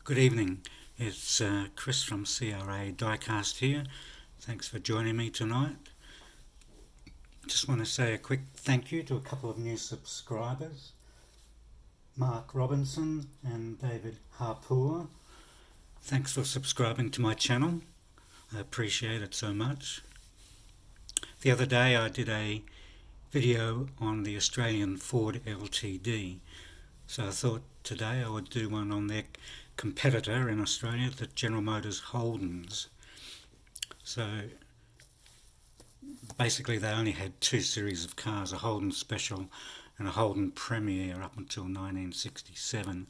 Good evening. It's Chris from CRA Diecast here. Thanks for joining me tonight. Just want to say a quick thank you to a couple of new subscribers, Mark Robinson and David Harpour. Thanks for subscribing to my channel. I appreciate it so much. The other day I did a video on the Australian Ford Ltd. So I thought today I would do one on their competitor in Australia, the General Motors Holdens. So basically they only had two series of cars, a Holden Special and a Holden Premier up until 1967.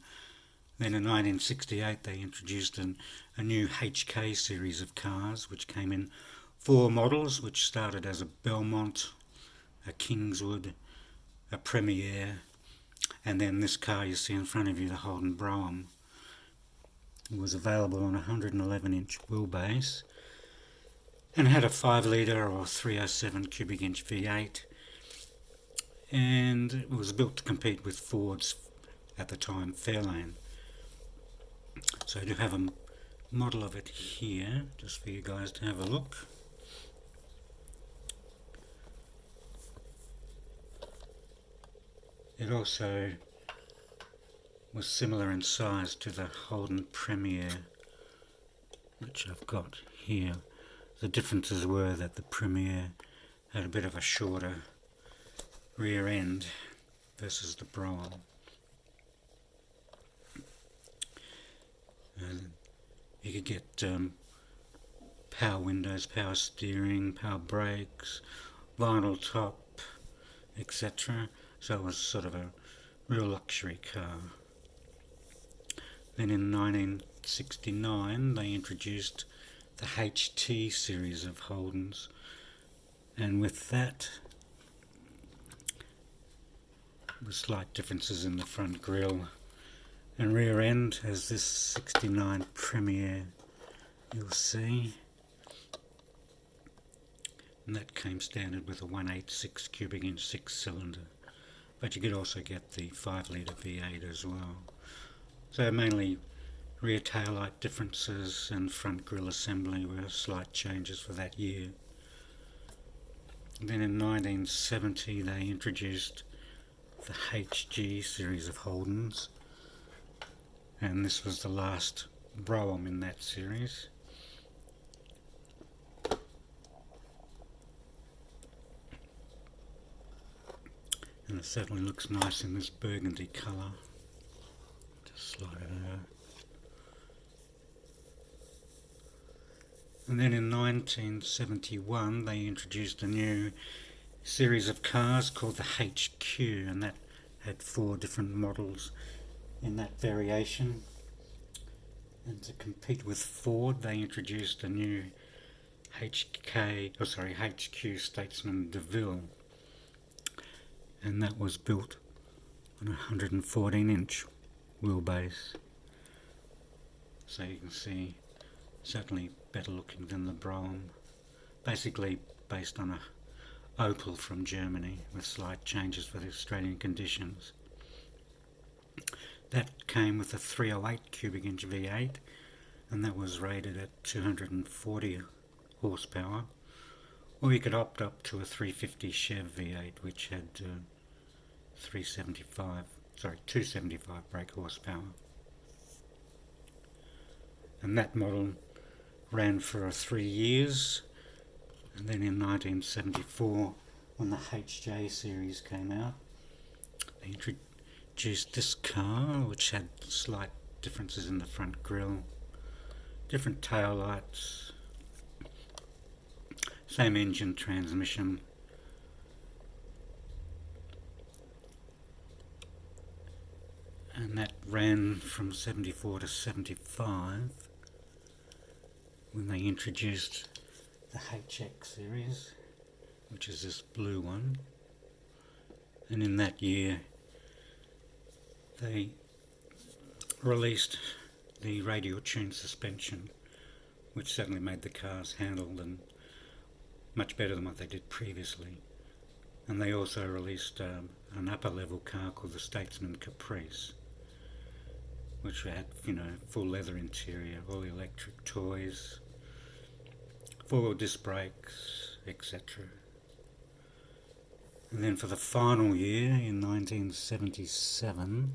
Then in 1968 they introduced a new HK series of cars which came in four models, which started as a Belmont, a Kingswood, a Premier, and then this car you see in front of you, the Holden Brougham. It was available on a 111-inch wheelbase and had a 5-litre or 307 cubic inch V8, and it was built to compete with Ford's, at the time, Fairlane. So I do have a model of it here just for you guys to have a look. It also was similar in size to the Holden Premier, which I've got here. The differences were that the Premier had a bit of a shorter rear end versus the Brougham. You could get power windows, power steering, power brakes, vinyl top, etc. So it was sort of a real luxury car. Then in 1969 they introduced the HT series of Holdens, and with that with slight differences in the front grille and rear end, as this 69 Premier you'll see, and that came standard with a 186 cubic inch 6-cylinder, but you could also get the 5-litre V8 as well. So mainly rear taillight differences and front grille assembly were slight changes for that year. Then in 1970 they introduced the HG series of Holdens, and this was the last Brougham in that series. And it certainly looks nice in this burgundy colour. Just slide it over. And then in 1971 they introduced a new series of cars called the HQ, and that had 4 different models in that variation. And to compete with Ford they introduced a new HQ Statesman DeVille, and that was built on a 114-inch wheelbase. So you can see, certainly better looking than the Brougham, basically based on a Opel from Germany with slight changes for the Australian conditions. That came with a 308 cubic inch V8, and that was rated at 240 horsepower, or you could opt up to a 350 Chev V8 which had 275 brake horsepower. And that model ran for 3 years, and then in 1974 when the HJ series came out they introduced this car which had slight differences in the front grille, different tail lights, same engine, transmission, and that ran from 74 to 75 when they introduced the HX series, which is this blue one. And in that year they released the radial tuned suspension, which certainly made the cars handle them much better than what they did previously. And they also released an upper level car called the Statesman Caprice, which had, full leather interior, all electric toys, four-wheel disc brakes, etc. And then for the final year, in 1977,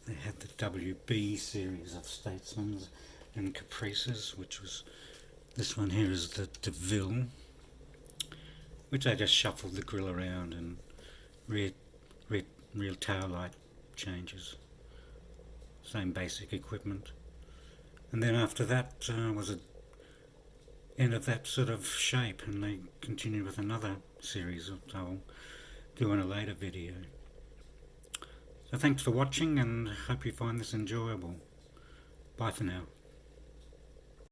they had the WB series of Statesmans and Caprices, which was, this one here is the DeVille, which they just shuffled the grille around and rear tail light changes. Same basic equipment. And then after that was the end of that sort of shape, and they continued with another series, which I'll do in a later video. So thanks for watching, and hope you find this enjoyable. Bye for now.